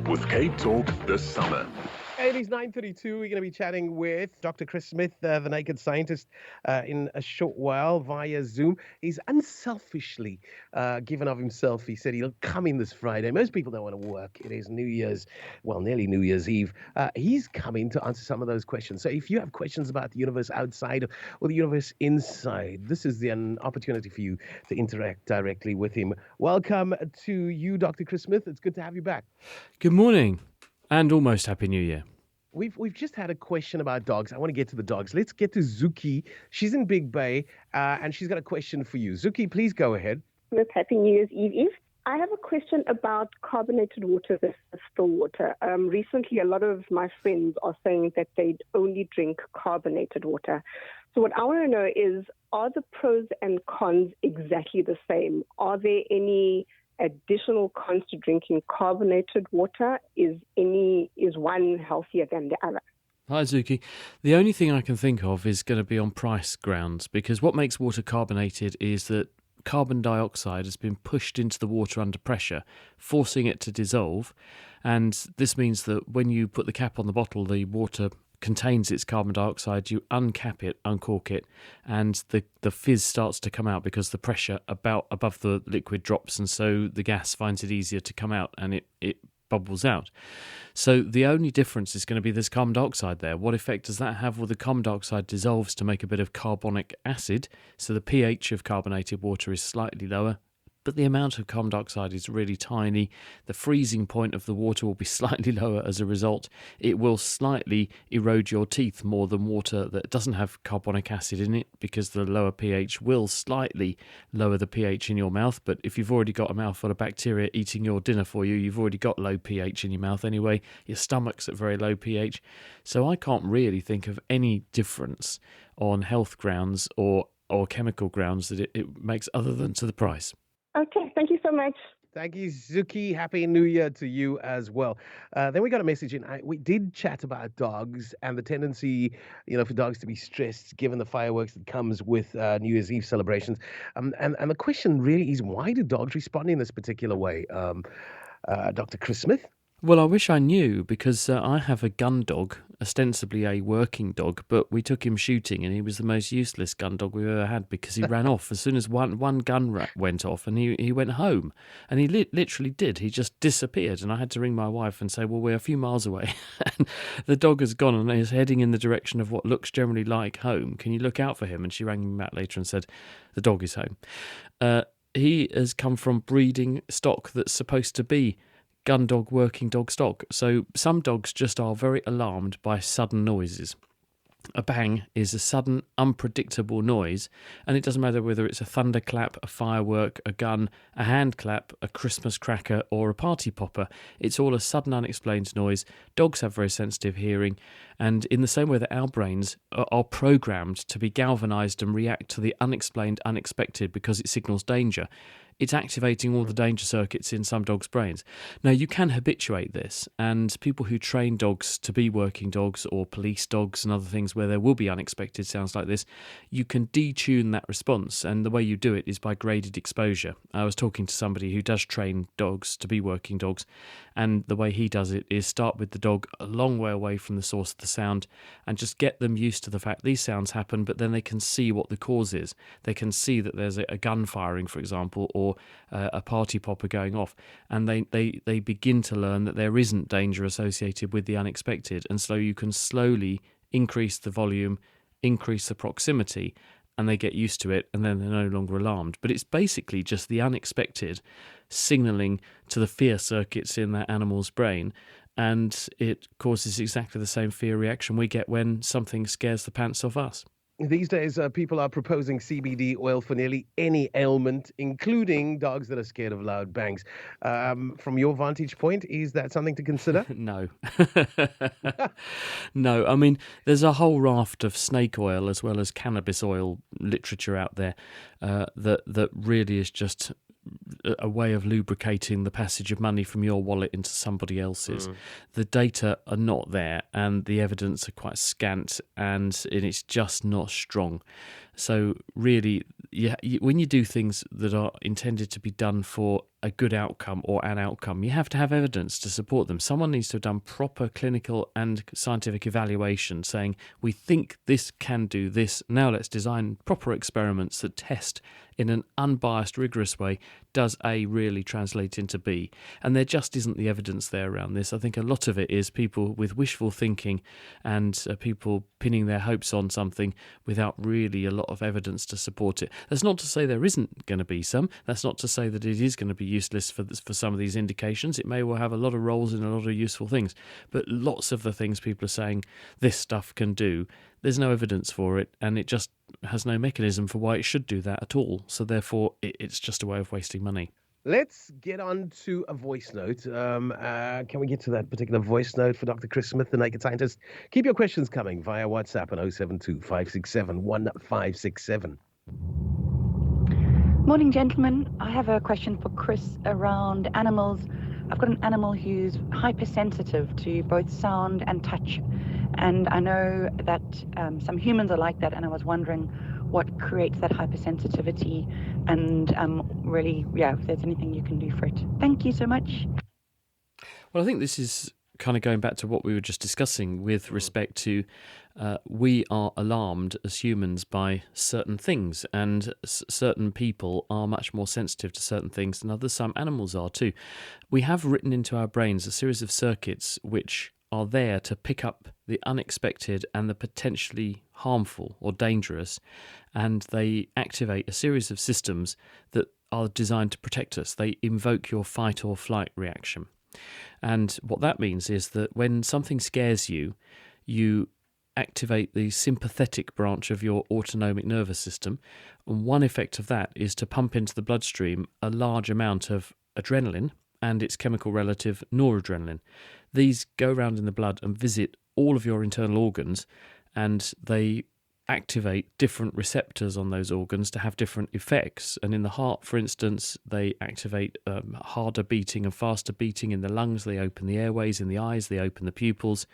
with Cape Talk this summer. It is 9:32. We're going to be chatting with Dr. Chris Smith, the naked scientist, in a short while via Zoom. He's unselfishly given of himself. He said he'll come in this Friday. Most people don't want to work. It is New Year's, well, nearly New Year's Eve. He's coming to answer some of those questions. So if you have questions about the universe outside or the universe inside, this is an opportunity for you to interact directly with him. Welcome to you, Dr. Chris Smith. It's good to have you back. Good morning and almost Happy New Year. We've just had a question about dogs. I want to get to the dogs. Let's get to Zuki. She's in Big Bay, and she's got a question for you. Zuki, please go ahead. Miss, Happy New Year's Eve. I have a question about carbonated water versus still water. Recently, a lot of my friends are saying that they only drink carbonated water. So what I want to know is, are the pros and cons exactly the same? Are there any additional cons to drinking carbonated water? Is one healthier than the other? Hi, Zuki. The only thing I can think of is going to be on price grounds, because what makes water carbonated is that carbon dioxide has been pushed into the water under pressure, forcing it to dissolve. And this means that when you put the cap on the bottle, the water contains its carbon dioxide, you uncap it, uncork it, and the fizz starts to come out because the pressure above the liquid drops, and so the gas finds it easier to come out, and it bubbles out. So the only difference is going to be there's carbon dioxide there. What effect does that have? Well, the carbon dioxide dissolves to make a bit of carbonic acid, so the pH of carbonated water is slightly lower, but the amount of carbon dioxide is really tiny. The freezing point of the water will be slightly lower as a result. It will slightly erode your teeth more than water that doesn't have carbonic acid in it, because the lower pH will slightly lower the pH in your mouth. But if you've already got a mouthful of bacteria eating your dinner for you, you've already got low pH in your mouth anyway. Your stomach's at very low pH. So I can't really think of any difference on health grounds or chemical grounds that it makes other than to the price. Okay, thank you so much. Thank you, Zuki. Happy New Year to you as well. Then we got a message in. We did chat about dogs and the tendency, for dogs to be stressed given the fireworks that comes with New Year's Eve celebrations. And the question really is, why do dogs respond in this particular way? Dr. Chris Smith? Well, I wish I knew, because I have a gun dog, ostensibly a working dog, but we took him shooting and he was the most useless gun dog we've ever had, because he ran off as soon as one gun went off, and he went home. And he literally did. He just disappeared, and I had to ring my wife and say, well, we're a few miles away and the dog has gone and is heading in the direction of what looks generally like home. Can you look out for him? And she rang me back later and said, the dog is home. He has come from breeding stock that's supposed to be gun dog, working dog stock. So some dogs just are very alarmed by sudden noises. A bang is a sudden, unpredictable noise, and it doesn't matter whether it's a thunderclap, a firework, a gun, a hand clap, a Christmas cracker, or a party popper. It's all a sudden, unexplained noise. Dogs have very sensitive hearing, and in the same way that our brains are programmed to be galvanized and react to the unexplained, unexpected, because it signals danger, it's activating all the danger circuits in some dogs' brains. Now, you can habituate this, and people who train dogs to be working dogs or police dogs and other things where there will be unexpected sounds like this, you can detune that response, and the way you do it is by graded exposure. I was talking to somebody who does train dogs to be working dogs, and the way he does it is start with the dog a long way away from the source of the sound and just get them used to the fact these sounds happen, but then they can see what the cause is. They can see that there's a gun firing, for example, or a party popper going off, and they begin to learn that there isn't danger associated with the unexpected, and so you can slowly increase the volume, increase the proximity, and they get used to it, and then they're no longer alarmed. But it's basically just the unexpected signalling to the fear circuits in that animal's brain, and it causes exactly the same fear reaction we get when something scares the pants off us. These days, people are proposing CBD oil for nearly any ailment, including dogs that are scared of loud bangs. From your vantage point, is that something to consider? No. No, I mean, there's a whole raft of snake oil as well as cannabis oil literature out there that really is just a way of lubricating the passage of money from your wallet into somebody else's. The data are not there, and the evidence are quite scant, and it's just not strong. So really, when you do things that are intended to be done for a good outcome or an outcome, you have to have evidence to support them. Someone needs to have done proper clinical and scientific evaluation saying, we think this can do this. Now let's design proper experiments that test in an unbiased, rigorous way, does A really translate into B? And there just isn't the evidence there around this. I think a lot of it is people with wishful thinking and people pinning their hopes on something without really a lot of evidence to support it. That's not to say there isn't going to be some. That's not to say that it is going to be useless for some of these indications. It may well have a lot of roles in a lot of useful things. But lots of the things people are saying this stuff can do, there's no evidence for it, and it just has no mechanism for why it should do that at all. So therefore, it's just a way of wasting money. Let's get on to a voice note. Can we get to that particular voice note for Dr. Chris Smith, the Naked Scientist? Keep your questions coming via WhatsApp on 072 567 1567. Morning, gentlemen. I have a question for Chris around animals. I've got an animal who's hypersensitive to both sound and touch. And I know that some humans are like that, and I was wondering what creates that hypersensitivity and really, if there's anything you can do for it. Thank you so much. Well, I think this is kind of going back to what we were just discussing with respect to we are alarmed as humans by certain things, and certain people are much more sensitive to certain things than others. Some animals are too. We have written into our brains a series of circuits which are there to pick up the unexpected and the potentially harmful or dangerous, and they activate a series of systems that are designed to protect us. They invoke your fight or flight reaction. And what that means is that when something scares you, you activate the sympathetic branch of your autonomic nervous system. And one effect of that is to pump into the bloodstream a large amount of adrenaline and its chemical relative noradrenaline. These go around in the blood and visit all of your internal organs, and they activate different receptors on those organs to have different effects. And in the heart, for instance, they activate harder beating and faster beating. In the lungs, they open the airways. In the eyes, they open the pupils.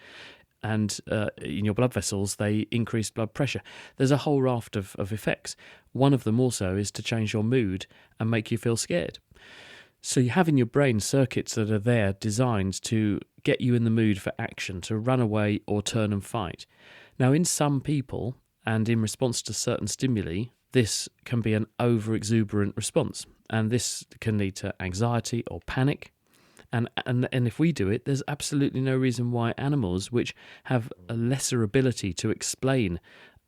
And in your blood vessels, they increase blood pressure. There's a whole raft of effects. One of them also is to change your mood and make you feel scared. So you have in your brain circuits that are there designed to get you in the mood for action, to run away or turn and fight. Now, in some people, and in response to certain stimuli, this can be an over-exuberant response. And this can lead to anxiety or panic. And if we do it, there's absolutely no reason why animals, which have a lesser ability to explain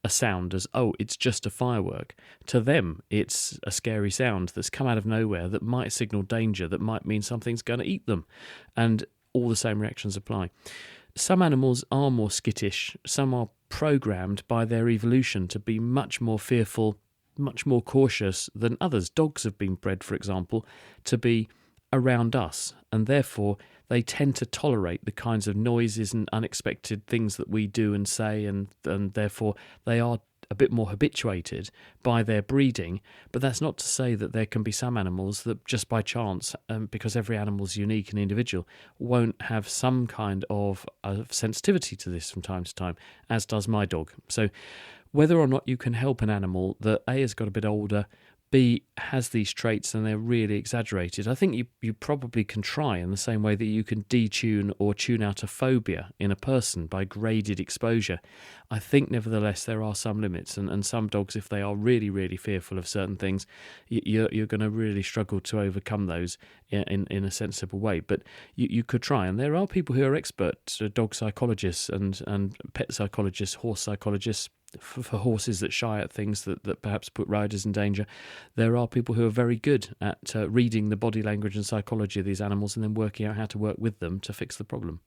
a sound as, oh, it's just a firework, to them it's a scary sound that's come out of nowhere that might signal danger, that might mean something's going to eat them. And all the same reactions apply. Some animals are more skittish. Some are programmed by their evolution to be much more fearful, much more cautious than others. Dogs have been bred, for example, to be around us, and therefore they tend to tolerate the kinds of noises and unexpected things that we do and say, and therefore they are a bit more habituated by their breeding. But that's not to say that there can be some animals that just by chance, because every animal is unique and individual, won't have some kind of sensitivity to this from time to time, as does my dog. So whether or not you can help an animal that A has got a bit older, B has these traits and they're really exaggerated, I think you probably can try, in the same way that you can detune or tune out a phobia in a person by graded exposure. I think nevertheless there are some limits, and some dogs, if they are really, really fearful of certain things, you're going to really struggle to overcome those in a sensible way. But you could try, and there are people who are experts, dog psychologists and pet psychologists, horse psychologists, for horses that shy at things that perhaps put riders in danger. There are people who are very good at reading the body language and psychology of these animals and then working out how to work with them to fix the problem.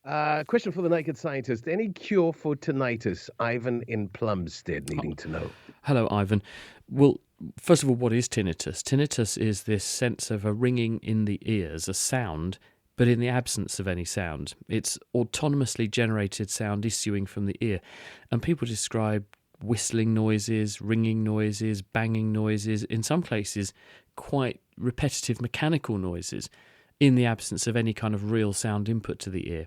Question for the Naked Scientist. Any cure for tinnitus? Ivan in Plumstead needing to know. Hello, Ivan. Well, first of all, what is tinnitus? Tinnitus is this sense of a ringing in the ears, a sound, but in the absence of any sound. It's autonomously generated sound issuing from the ear. And people describe whistling noises, ringing noises, banging noises, in some cases quite repetitive mechanical noises, in the absence of any kind of real sound input to the ear.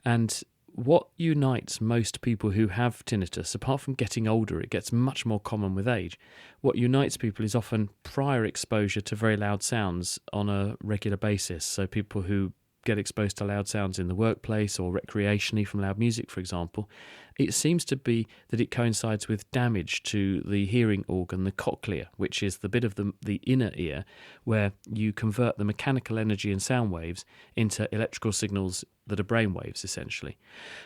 And what unites most people who have tinnitus, apart from getting older, it gets much more common with age. What unites people is often prior exposure to very loud sounds on a regular basis. So people who get exposed to loud sounds in the workplace or recreationally from loud music, for example, it seems to be that it coincides with damage to the hearing organ, the cochlea, which is the bit of the inner ear where you convert the mechanical energy and sound waves into electrical signals that are brain waves, essentially.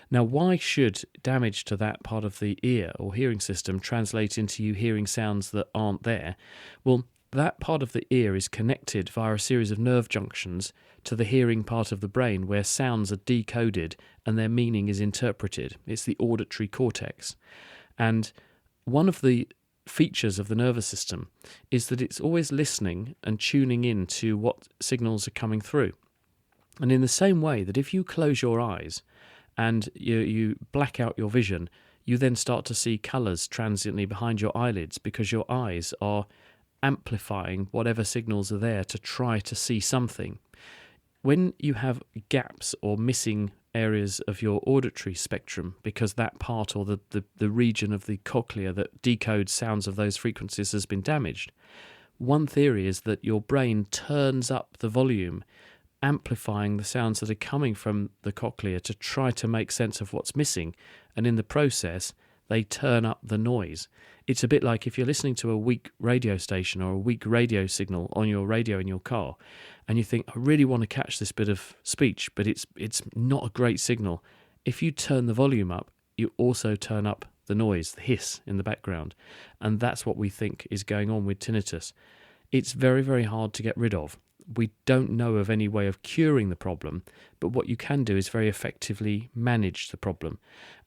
Now, why should damage to that part of the ear or hearing system translate into you hearing sounds that aren't there? Well, that part of the ear is connected via a series of nerve junctions to the hearing part of the brain where sounds are decoded and their meaning is interpreted. It's the auditory cortex. And one of the features of the nervous system is that it's always listening and tuning in to what signals are coming through. And in the same way that if you close your eyes and you black out your vision, you then start to see colours transiently behind your eyelids because your eyes are amplifying whatever signals are there to try to see something. When you have gaps or missing areas of your auditory spectrum because that part or the region of the cochlea that decodes sounds of those frequencies has been damaged, one theory is that your brain turns up the volume, amplifying the sounds that are coming from the cochlea to try to make sense of what's missing, and in the process they turn up the noise. It's a bit like if you're listening to a weak radio station or a weak radio signal on your radio in your car, and you think, I really want to catch this bit of speech, but it's not a great signal. If you turn the volume up, you also turn up the noise, the hiss in the background. And that's what we think is going on with tinnitus. It's very, very hard to get rid of. We don't know of any way of curing the problem, but what you can do is very effectively manage the problem.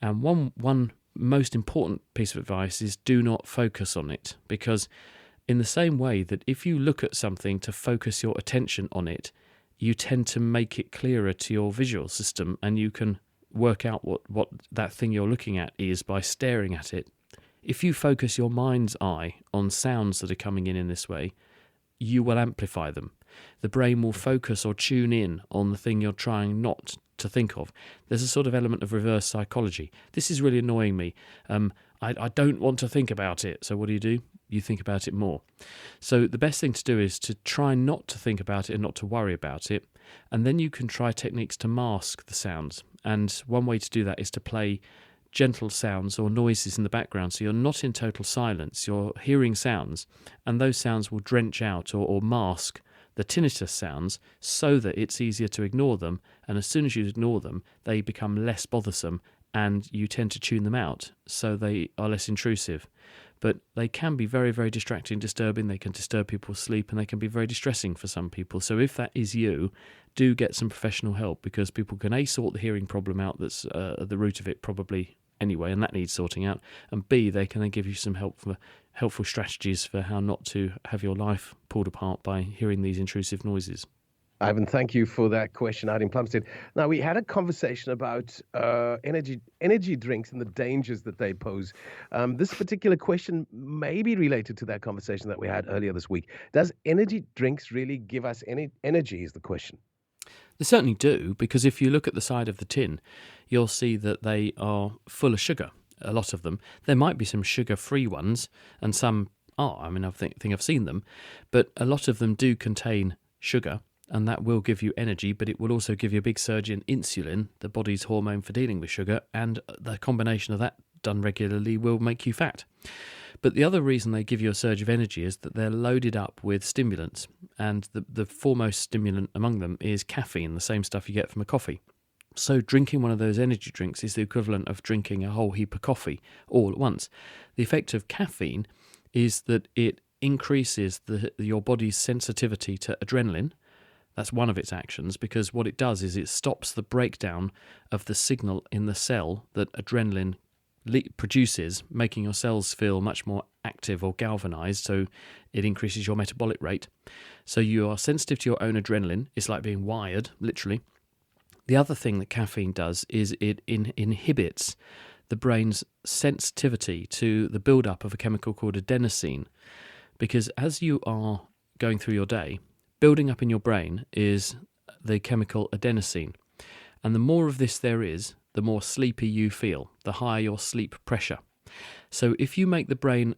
And one most important piece of advice is do not focus on it, because in the same way that if you look at something to focus your attention on it, you tend to make it clearer to your visual system and you can work out what that thing you're looking at is by staring at it. If you focus your mind's eye on sounds that are coming in this way, you will amplify them. The brain will focus or tune in on the thing you're trying not to think of. There's a sort of element of reverse psychology. This is really annoying me. I don't want to think about it. So what do? You think about it more. So the best thing to do is to try not to think about it and not to worry about it. And then you can try techniques to mask the sounds. And one way to do that is to play gentle sounds or noises in the background. So you're not in total silence. You're hearing sounds, and those sounds will drench out or mask the tinnitus sounds so that it's easier to ignore them. And as soon as you ignore them, they become less bothersome and you tend to tune them out so they are less intrusive. But they can be very, very distracting, disturbing. They can disturb people's sleep and they can be very distressing for some people. So if that is you, do get some professional help, because people can A, sort the hearing problem out that's at the root of it probably anyway, and that needs sorting out, and B, they can then give you some helpful strategies for how not to have your life pulled apart by hearing these intrusive noises. Ivan, thank you for that question out in Plumstead. Now, we had a conversation about energy drinks and the dangers that they pose. This particular question may be related to that conversation that we had earlier this week. Does energy drinks really give us any energy is the question. They certainly do, because if you look at the side of the tin, you'll see that they are full of sugar, a lot of them. There might be some sugar-free ones, and some are. I mean, I think I've seen them. But a lot of them do contain sugar, and that will give you energy, but it will also give you a big surge in insulin, the body's hormone for dealing with sugar, and the combination of that done regularly will make you fat. But the other reason they give you a surge of energy is that they're loaded up with stimulants, and the foremost stimulant among them is caffeine, the same stuff you get from a coffee. So drinking one of those energy drinks is the equivalent of drinking a whole heap of coffee all at once. The effect of caffeine is that it increases your body's sensitivity to adrenaline. That's one of its actions, because what it does is it stops the breakdown of the signal in the cell that adrenaline produces, making your cells feel much more active or galvanized, so it increases your metabolic rate. So you are sensitive to your own adrenaline. It's like being wired, literally. The other thing that caffeine does is it inhibits the brain's sensitivity to the build-up of a chemical called adenosine, because as you are going through your day, building up in your brain is the chemical adenosine. And the more of this there is, the more sleepy you feel, the higher your sleep pressure. So if you make the brain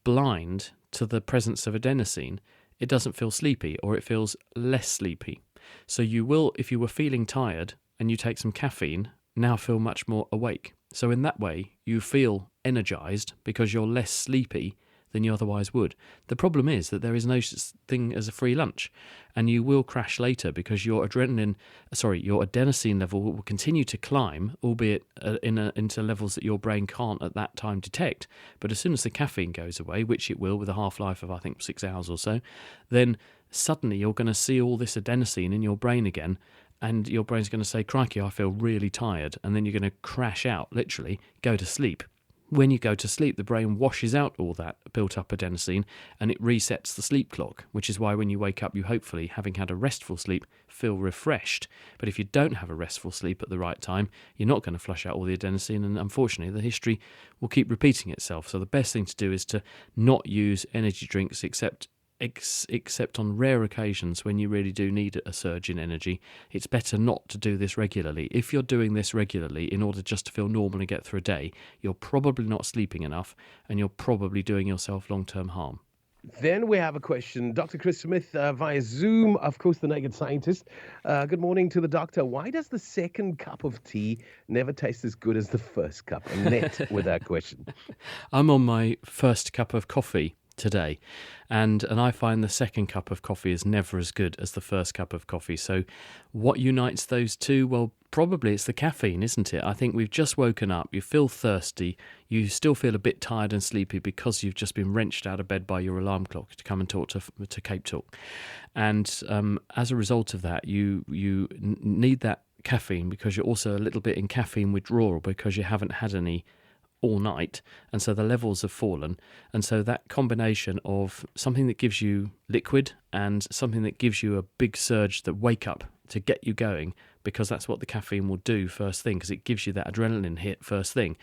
blind to the presence of adenosine, it doesn't feel sleepy, or it feels less sleepy. So you will, if you were feeling tired and you take some caffeine, now feel much more awake. So in that way, you feel energized because you're less sleepy than you otherwise would. The problem is that there is no such thing as a free lunch, and you will crash later because your adenosine level will continue to climb, albeit into levels that your brain can't at that time detect. But as soon as the caffeine goes away, which it will with a half-life of I think 6 hours or so, then suddenly you're going to see all this adenosine in your brain again, and your brain's going to say, crikey, I feel really tired, and then you're going to crash out, literally, go to sleep. When you go to sleep, the brain washes out all that built-up adenosine, and it resets the sleep clock, which is why when you wake up, you hopefully, having had a restful sleep, feel refreshed. But if you don't have a restful sleep at the right time, you're not going to flush out all the adenosine, and unfortunately, the history will keep repeating itself. So the best thing to do is to not use energy drinks except on rare occasions when you really do need a surge in energy. It's better not to do this regularly. If you're doing this regularly in order just to feel normal and get through a day, you're probably not sleeping enough, and you're probably doing yourself long-term harm. Then we have a question. Dr. Chris Smith via Zoom, of course, the Naked Scientist. Good morning to the doctor. Why does the second cup of tea never taste as good as the first cup? Annette with that question. I'm on my first cup of coffee today, and I find the second cup of coffee is never as good as the first cup of coffee. So what unites those two? Well, probably it's the caffeine, isn't it? I think we've just woken up, you feel thirsty, you still feel a bit tired and sleepy because you've just been wrenched out of bed by your alarm clock to come and talk to Cape Talk. And as a result of that, you need that caffeine because you're also a little bit in caffeine withdrawal because you haven't had any all night, and so the levels have fallen. And so that combination of something that gives you liquid and something that gives you a big surge, that wake up to get you going, because that's what the caffeine will do first thing, because it gives you that adrenaline hit first thing.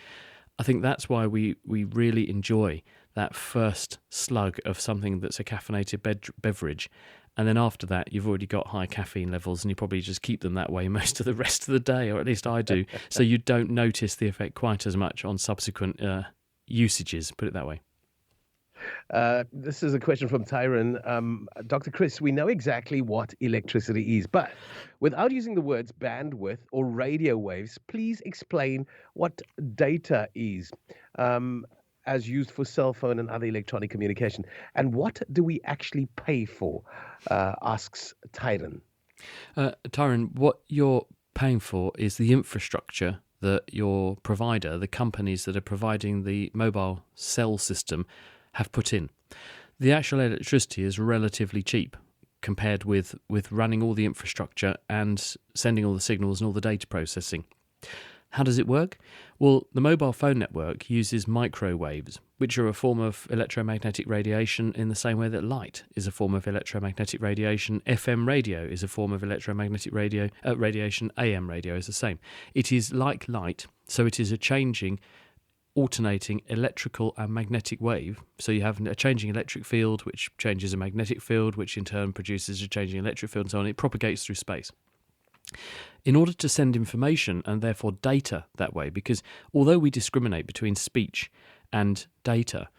I think that's why we really enjoy that first slug of something that's a caffeinated beverage. And then after that, you've already got high caffeine levels, and you probably just keep them that way most of the rest of the day, or at least I do. So you don't notice the effect quite as much on subsequent usages, put it that way. This is a question from Tyron. Dr. Chris, we know exactly what electricity is, but without using the words bandwidth or radio waves, please explain what data is. As used for cell phone and other electronic communication. And what do we actually pay for? Asks Tyron. Tyron, what you're paying for is the infrastructure that your provider, the companies that are providing the mobile cell system, have put in. The actual electricity is relatively cheap compared with running all the infrastructure and sending all the signals and all the data processing. How does it work? Well, the mobile phone network uses microwaves, which are a form of electromagnetic radiation in the same way that light is a form of electromagnetic radiation. FM radio is a form of electromagnetic radiation. AM radio is the same. It is like light, so it is a changing, alternating electrical and magnetic wave. So you have a changing electric field, which changes a magnetic field, which in turn produces a changing electric field, and so on. It propagates through space. In order to send information and therefore data that way, because although we discriminate between speech and data,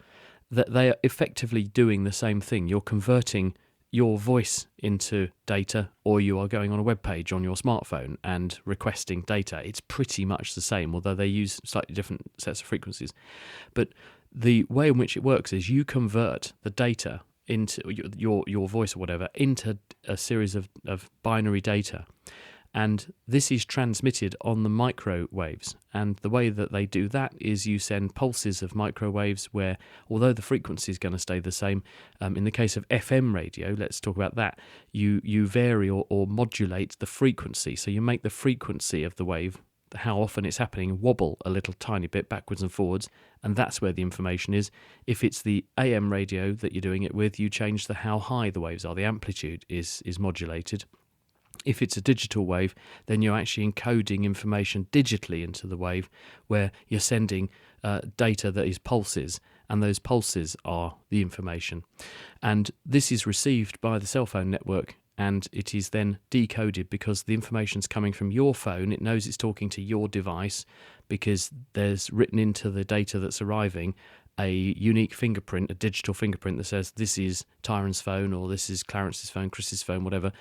that they are effectively doing the same thing. You're converting your voice into data, or you are going on a web page on your smartphone and requesting data. It's pretty much the same, although they use slightly different sets of frequencies. But the way in which it works is you convert the data into your voice or whatever into a series of binary data. And this is transmitted on the microwaves. And the way that they do that is you send pulses of microwaves where, although the frequency is going to stay the same, in the case of FM radio, let's talk about that, you vary or modulate the frequency. So you make the frequency of the wave, how often it's happening, wobble a little tiny bit backwards and forwards, and that's where the information is. If it's the AM radio that you're doing it with, you change how high the waves are. The amplitude is modulated. If it's a digital wave, then you're actually encoding information digitally into the wave, where you're sending data that is pulses, and those pulses are the information. And this is received by the cell phone network and it is then decoded because the information's coming from your phone. It knows it's talking to your device because there's written into the data that's arriving a unique fingerprint, a digital fingerprint that says this is Tyron's phone or this is Clarence's phone, Chris's phone, whatever.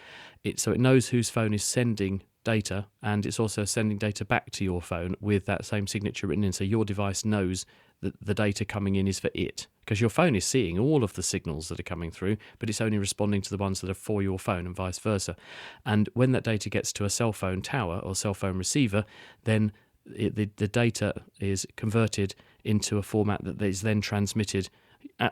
So it knows whose phone is sending data, and it's also sending data back to your phone with that same signature written in. So your device knows that the data coming in is for it, because your phone is seeing all of the signals that are coming through, but it's only responding to the ones that are for your phone and vice versa. And when that data gets to a cell phone tower or cell phone receiver, then the data is converted into a format that is then transmitted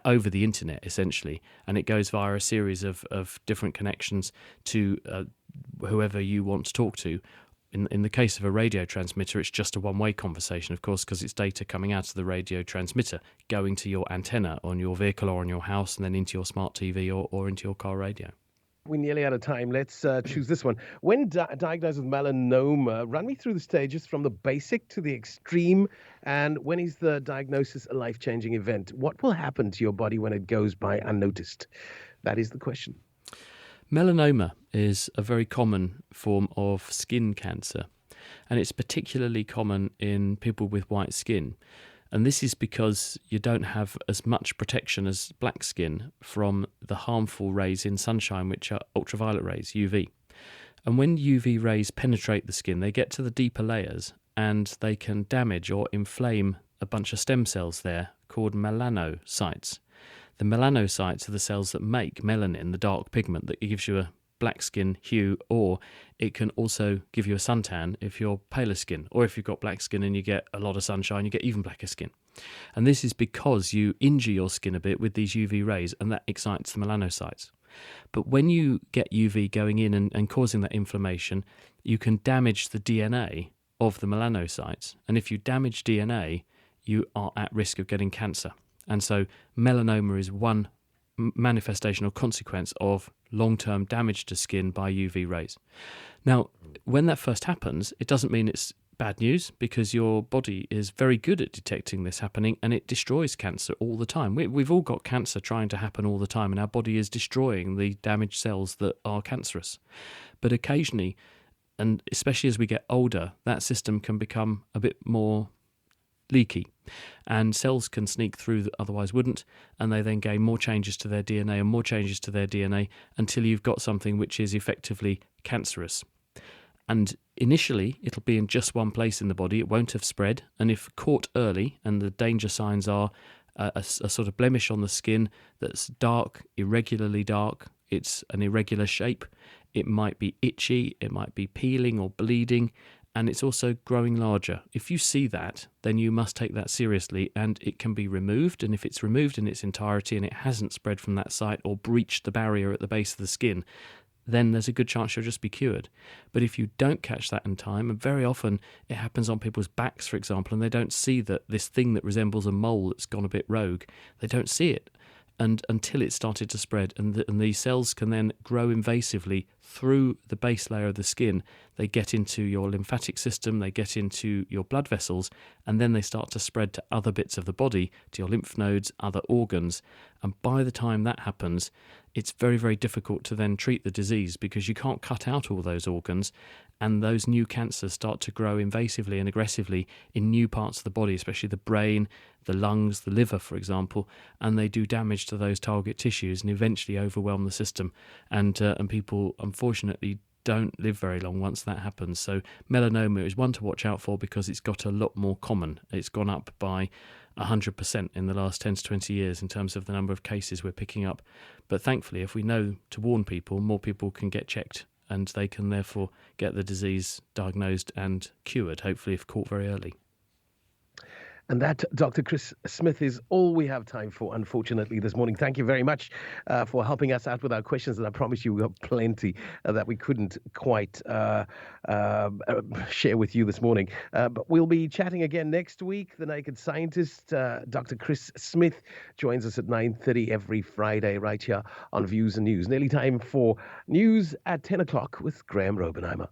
over the internet, essentially, and it goes via a series of different connections to whoever you want to talk to. In the case of a radio transmitter, it's just a one-way conversation, of course, because it's data coming out of the radio transmitter, going to your antenna on your vehicle or on your house, and then into your smart TV or into your car radio. We're nearly out of time. Let's choose this one. When diagnosed with melanoma, run me through the stages from the basic to the extreme, and when is the diagnosis a life-changing event? What will happen to your body when it goes by unnoticed? That is the question. Melanoma is a very common form of skin cancer, and it's particularly common in people with white skin. And this is because you don't have as much protection as black skin from the harmful rays in sunshine, which are ultraviolet rays, UV. And when UV rays penetrate the skin, they get to the deeper layers and they can damage or inflame a bunch of stem cells there called melanocytes. The melanocytes are the cells that make melanin, the dark pigment that gives you a black skin hue, or it can also give you a suntan if you're paler skin, or if you've got black skin and you get a lot of sunshine, you get even blacker skin. And this is because you injure your skin a bit with these UV rays, and that excites the melanocytes. But when you get UV going in and causing that inflammation, you can damage the DNA of the melanocytes. And if you damage DNA, you are at risk of getting cancer. And so melanoma is one manifestation or consequence of long-term damage to skin by UV rays. Now, when that first happens, it doesn't mean it's bad news, because your body is very good at detecting this happening, and it destroys cancer all the time. We've all got cancer trying to happen all the time, and our body is destroying the damaged cells that are cancerous. But occasionally, and especially as we get older, that system can become a bit more leaky, and cells can sneak through that otherwise wouldn't, and they then gain more changes to their DNA and more changes to their DNA until you've got something which is effectively cancerous. And initially, it'll be in just one place in the body. It won't have spread, and if caught early, and the danger signs are a sort of blemish on the skin that's dark, irregularly dark, it's an irregular shape, it might be itchy, it might be peeling or bleeding, and it's also growing larger. If you see that, then you must take that seriously, and it can be removed. And if it's removed in its entirety and it hasn't spread from that site or breached the barrier at the base of the skin, then there's a good chance you'll just be cured. But if you don't catch that in time, and very often it happens on people's backs, for example, and they don't see that this thing that resembles a mole that's gone a bit rogue, they don't see it. And until it started to spread, and these cells can then grow invasively through the base layer of the skin. They get into your lymphatic system, they get into your blood vessels, and then they start to spread to other bits of the body, to your lymph nodes, other organs. And by the time that happens, it's very, very difficult to then treat the disease, because you can't cut out all those organs, and those new cancers start to grow invasively and aggressively in new parts of the body, especially the brain, the lungs, the liver, for example, and they do damage to those target tissues and eventually overwhelm the system. And people, unfortunately, don't live very long once that happens. So melanoma is one to watch out for, because it's got a lot more common. It's gone up by 100% in the last 10 to 20 years in terms of the number of cases we're picking up. But thankfully, if we know to warn people, more people can get checked, and they can therefore get the disease diagnosed and cured, hopefully if caught very early. And that, Dr. Chris Smith, is all we have time for, unfortunately, this morning. Thank you very much for helping us out with our questions. And I promise you we got plenty that we couldn't quite share with you this morning. But we'll be chatting again next week. The Naked Scientist, Dr. Chris Smith, joins us at 9:30 every Friday right here on Views and News. Nearly time for news at 10 o'clock with Graham Robenheimer.